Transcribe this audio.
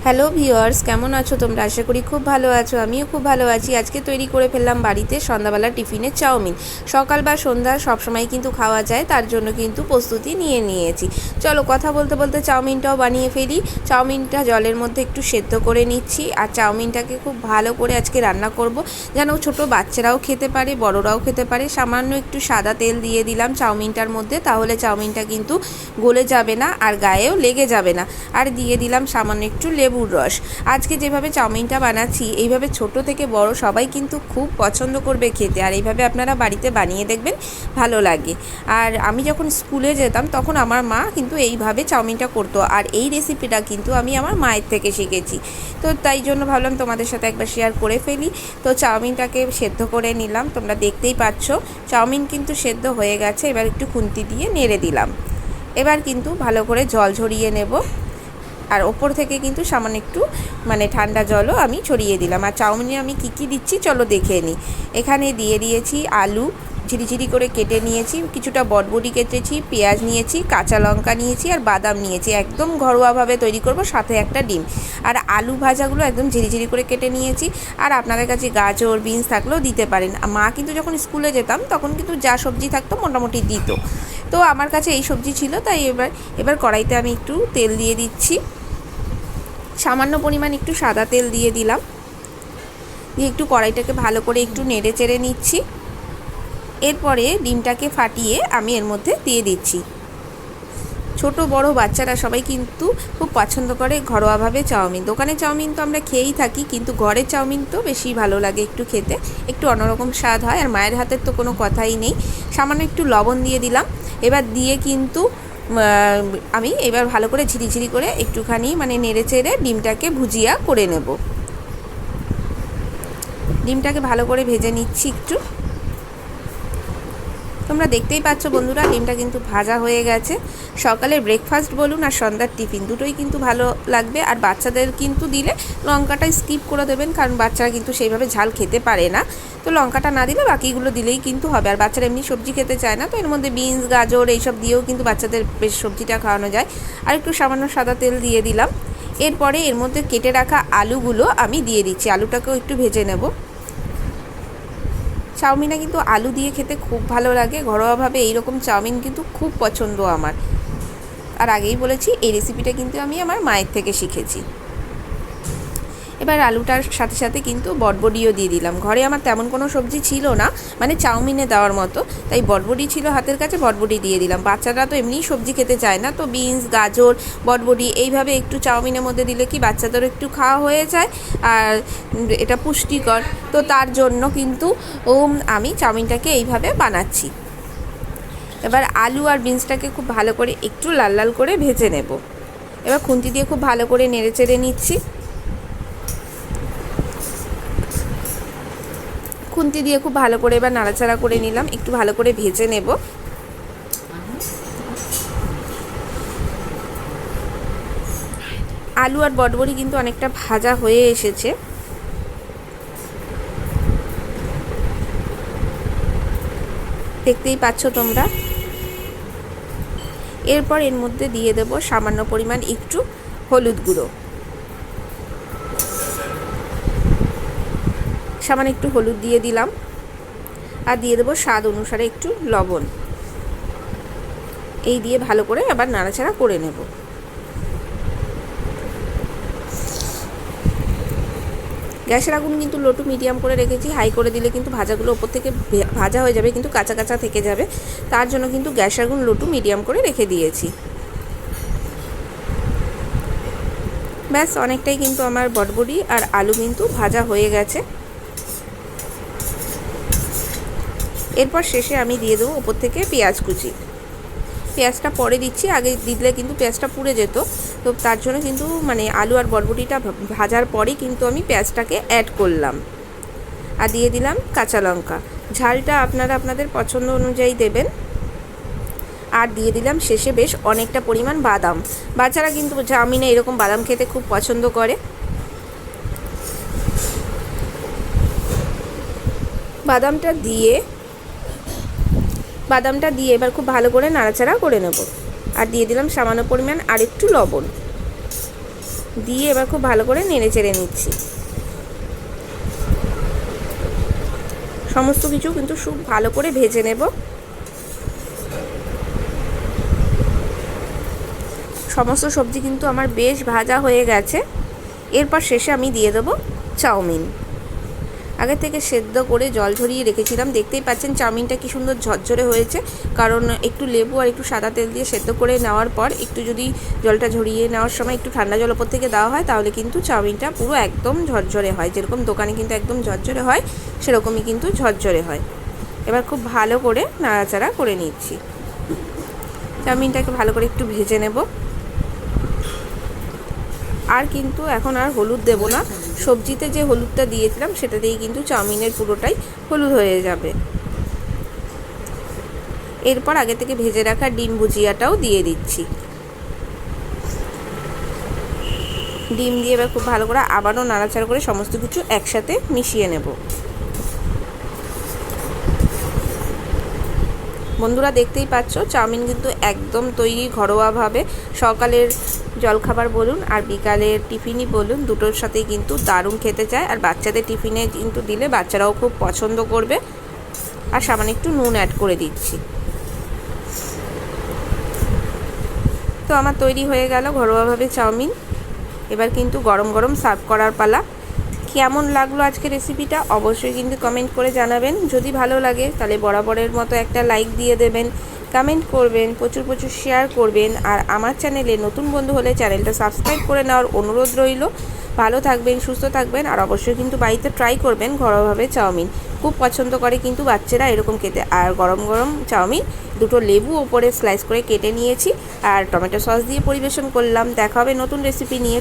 Hello viewers, কেমন আছো তোমরা? আশা করি খুব ভালো আছো। আমিও খুব ভালো আছি। আজকে তৈরি করে ফেললাম বাড়িতে সন্ধ্যাবেলা টিফিনে চাউমিন। সকাল বা সন্ধ্যা সবসময় কিন্তু খাওয়া যায়, তার জন্য কিন্তু প্রস্তুতি নিয়ে নিয়েছি। চলো কথা বলতে বলতে চাউমিনটাও বানিয়ে ফেলি। চাউমিনটা জলের মধ্যে একটু সেদ্ধ করে নিচ্ছি, আর চাউমিনটাকে খুব ভালো করে আজকে রান্না করব, যেন ছোট বাচ্চারাও খেতে পারে, বড়রাও খেতে পারে। সামান্য একটু সাদা তেল দিয়ে দিলাম চাউমিনটার মধ্যে, তাহলে চাউমিনটা কিন্তু গলে যাবে না আর গায়েও লেগে যাবে না। আর দিয়ে দিলাম সামান্য একটু লেবুর রস। আজকে যেভাবে চাউমিনটা বানাচ্ছি, এইভাবে ছোট থেকে বড় সবাই কিন্তু খুব পছন্দ করবে খেতে, আর এইভাবে আপনারা বাড়িতে বানিয়ে দেখবেন, ভালো লাগে। আর আমি যখন স্কুলে যেতাম তখন আমার মা কিন্তু এইভাবে চাউমিনটা করতো, আর এই রেসিপিটা কিন্তু আমি আমার মায়ের থেকে শিখেছি। তো তাই জন্য ভাবলাম তোমাদের সাথে একবার শেয়ার করে ফেলি। তো চাউমিনটাকে সেদ্ধ করে নিলাম, তোমরা দেখতেই পাচ্ছ চাউমিন কিন্তু সেদ্ধ হয়ে গেছে। এবার একটু খুন্তি দিয়ে নেড়ে দিলাম। এবার কিন্তু ভালো করে জল ঝরিয়ে নেব, আর ওপর থেকে কিন্তু সামান্য একটু ঠান্ডা জলও আমি ছড়িয়ে দিলাম। আর চাউমিনে আমি কী দিচ্ছি চলো দেখে নিই। এখানে দিয়ে দিয়েছি আলু ঝিরিঝিরি করে কেটে নিয়েছি, কিছুটা বটবটি কেটেছি, পেঁয়াজ নিয়েছি, কাঁচা লঙ্কা নিয়েছি, আর বাদাম নিয়েছি। একদম ঘরোয়াভাবে তৈরি করব, সাথে একটা ডিম। আর আলু ভাজাগুলো একদম ঝিরিঝিরি করে কেটে নিয়েছি। আর আপনাদের কাছে গাজর বিনস থাকলেও দিতে পারেন। মা কিন্তু যখন স্কুলে যেতাম তখন কিন্তু যা সবজি থাকতো মোটামুটি দিত। তো আমার কাছে এই সবজি ছিল, তাই এবার কড়াইতে আমি একটু তেল দিয়ে দিচ্ছি। সামান্য পরিমাণ একটু সাদা তেল দিয়ে দিলাম, দিয়ে একটু কড়াইটাকে ভালো করে একটু নেড়ে চেড়ে নিচ্ছি। এরপরে ডিমটাকে ফাটিয়ে আমি এর মধ্যে দিয়ে দিচ্ছি। ছোট বড় বাচ্চারা সবাই কিন্তু খুব পছন্দ করে ঘরোয়াভাবে চাউমিন। দোকানের চাউমিন তো আমরা খেয়েই থাকি, কিন্তু ঘরের চাউমিন তো বেশি ভালো লাগে একটু খেতে, একটু অন্যরকম স্বাদ হয়। আর মায়ের হাতের তো কোনো কথাই নেই। সামান্য একটু লবণ দিয়ে দিলাম। এবার দিয়ে কিন্তু আমি এবার ভালো করে ঝিরিঝিরি করে একটুখানি নেড়ে চেড়ে ডিমটাকে ভুজিয়া করে নেব। ডিমটাকে ভালো করে ভেজে নিচ্ছি একটু। তোমরা দেখতেই পাচ্ছ বন্ধুরা, ডিমটা কিন্তু ভাজা হয়ে গেছে। সকালের ব্রেকফাস্ট বলুন আর সন্ধ্যার টিফিন দুটোই কিন্তু ভালো লাগবে। আর বাচ্চাদের কিন্তু দিলে লঙ্কাটা স্কিপ করে দেবেন, কারণ বাচ্চারা কিন্তু সেইভাবে ঝাল খেতে পারে না। তো লঙ্কাটা না দিলে বাকিগুলো দিলেই কিন্তু হবে। আর বাচ্চারা এমনি সবজি খেতে চায় না, তো এর মধ্যে বিনস গাজর এইসব দিয়েও কিন্তু বাচ্চাদের বেশ সবজিটা খাওয়ানো যায়। আর একটু সামান্য সাদা তেল দিয়ে দিলাম। এরপরে এর মধ্যে কেটে রাখা আলুগুলো আমি দিয়ে দিচ্ছি। আলুটাকেও একটু ভেজে নেব। চাউমিনে কিন্তু আলু দিয়ে খেতে খুব ভালো লাগে। ঘরোয়াভাবে এইরকম চাউমিন কিন্তু খুব পছন্দ আমার। আর আগেই বলেছি এই রেসিপিটা কিন্তু আমি আমার মায়ের থেকে শিখেছি। এবার আলুটার সাথে সাথে কিন্তু বটবটিও দিয়ে দিলাম। ঘরে আমার তেমন কোনো সবজি ছিল না চাউমিনে দেওয়ার মতো, তাই বটবটি ছিল হাতের কাছে, বটবটি দিয়ে দিলাম। বাচ্চারা তো এমনিই সবজি খেতে চায় না, তো বিনস গাজর বটবটি এইভাবে একটু চাউমিনের মধ্যে দিলে কি বাচ্চাদেরও একটু খাওয়া হয়ে যায়, আর এটা পুষ্টিকর। তো তার জন্য কিন্তু আমি চাউমিনটাকে এইভাবে বানাচ্ছি। এবার আলু আর বিনসটাকে খুব ভালো করে একটু লাল লাল করে ভেজে নেব। এবার খুন্তি দিয়ে খুব ভালো করে নেড়ে চেড়ে নিচ্ছি। খুন্তি দিয়ে খুব ভালো করে এবার নাড়াচাড়া করে নিলাম, একটু ভালো করে ভেজে নেব। আলু আর বটবটি কিন্তু অনেকটা ভাজা হয়ে এসেছে। দেখতেই পাচ্ছ তোমরা। এরপর এর মধ্যে দিয়ে দেব সামান্য পরিমাণ একটু হলুদ গুঁড়ো। সামান্য একটু হলুদ দিয়ে দিলাম, আর দিয়ে দেবো স্বাদ অনুসারে একটু লবণ। এই দিয়ে ভালো করে আবার নাড়াচাড়া করে নেব। গ্যাসের আগুন কিন্তু লো টু মিডিয়াম করে রেখেছি। হাই করে দিলে কিন্তু ভাজাগুলো ওপর থেকে ভাজা হয়ে যাবে, কিন্তু কাঁচা কাঁচা থেকে যাবে। তার জন্য কিন্তু গ্যাসের আগুন লো টু মিডিয়াম করে রেখে দিয়েছি। ব্যাস, অনেকটাই কিন্তু আমার বটবটি আর আলু কিন্তু ভাজা হয়ে গেছে। এরপর শেষে আমি দিয়ে দেবো ওপর থেকে পেঁয়াজ কুচি। পেঁয়াজটা পরে দিচ্ছি, আগে দিলে কিন্তু পেঁয়াজটা পুড়ে যেত। তো তার জন্য কিন্তু আলু আর বটবটিটা ভাজার পরেই কিন্তু আমি পেঁয়াজটাকে অ্যাড করলাম। আর দিয়ে দিলাম কাঁচা লঙ্কা। ঝালটা আপনারা আপনাদের পছন্দ অনুযায়ী দেবেন। আর দিয়ে দিলাম শেষে বেশ অনেকটা পরিমাণ বাদাম। বাচ্চারা কিন্তু চাউমিনে এরকম বাদাম খেতে খুব পছন্দ করে। বাদামটা দিয়ে এবার খুব ভালো করে নাড়াচাড়া করে নেব। আর দিয়ে দিলাম সামান্য পরিমাণ আর একটু লবণ। দিয়ে এবার খুব ভালো করে নেড়ে চেড়ে নিচ্ছি। সমস্ত কিছু কিন্তু খুব ভালো করে ভেজে নেব। সমস্ত সবজি কিন্তু আমার বেশ ভাজা হয়ে গেছে। এরপর শেষে আমি দিয়ে দেবো চাউমিন। আগে থেকে সেদ্ধ করে জল ঝরিয়ে রেখেছিলাম। দেখতেই পাচ্ছেন চাউমিনটা কি সুন্দর ঝরঝরে হয়েছে, কারণ একটু লেবু আর একটু সাদা তেল দিয়ে সেদ্ধ করে নেওয়ার পর একটু যদি জলটা ঝরিয়ে নেওয়ার সময় একটু ঠান্ডা জল ওপর থেকে দেওয়া হয় তাহলে কিন্তু চাউমিনটা পুরো একদম ঝরঝরে হয়। যেরকম দোকানে কিন্তু একদম ঝরঝরে হয় সেরকমই কিন্তু ঝরঝরে হয়। এবার খুব ভালো করে নাড়াচাড়া করে নিচ্ছি। চাউমিনটাকে ভালো করে একটু ভেজে নেব। আর কিন্তু এখন আর হলুদ দেব না। সবজিতে যে হলুদটা দিয়েছিলাম সেটা দিয়েই কিন্তু চাউমিনের পুরোটাই হলুদ হয়ে যাবে। এরপর আগে থেকে ভেজে রাখা ডিম ভুজিয়াটাও দিয়ে দিচ্ছি। ডিম দিয়ে এবার খুব ভালো করে আবারও নাড়াচাড়া করে সমস্ত কিছু একসাথে মিশিয়ে নেব। বন্ধুরা দেখতেই পাচ্ছ চাউমিন কিন্তু একদম তৈরি ঘরোয়াভাবে। সকালের জলখাবার বলুন আর বিকালের টিফিনই বলুন, দুটোর সাথেই কিন্তু দারুণ খেতে চায়। আর বাচ্চাদের টিফিনে কিন্তু দিলে বাচ্চারাও খুব পছন্দ করবে। আর সামান্য একটু নুন অ্যাড করে দিচ্ছি। তো আমার তৈরি হয়ে গেল ঘরোয়াভাবে চাউমিন। এবার কিন্তু গরম গরম সার্ভ করার পালা। কেমন লাগলো আজকের রেসিপিটা অবশ্যই কিন্তু কমেন্ট করে জানাবেন। যদি ভালো লাগে তাহলে বরাবরের মতো একটা লাইক দিয়ে দেবেন, কমেন্ট করবেন, প্রচুর প্রচুর শেয়ার করবেন। আর আমার চ্যানেলে নতুন বন্ধু হলে চ্যানেলটা সাবস্ক্রাইব করে নেওয়ার অনুরোধ রইল। ভালো থাকবেন, সুস্থ থাকবেন, আর অবশ্যই কিন্তু বাড়িতে ট্রাই করবেন ঘরোয়াভাবে চাউমিন। খুব পছন্দ করে কিন্তু বাচ্চারা এরকম খেতে। আর গরম গরম চাউমিন, দুটো লেবু ওপরে স্লাইস করে কেটে নিয়েছি আর টমেটো সস দিয়ে পরিবেশন করলাম। দেখা হবে নতুন রেসিপি নিয়ে।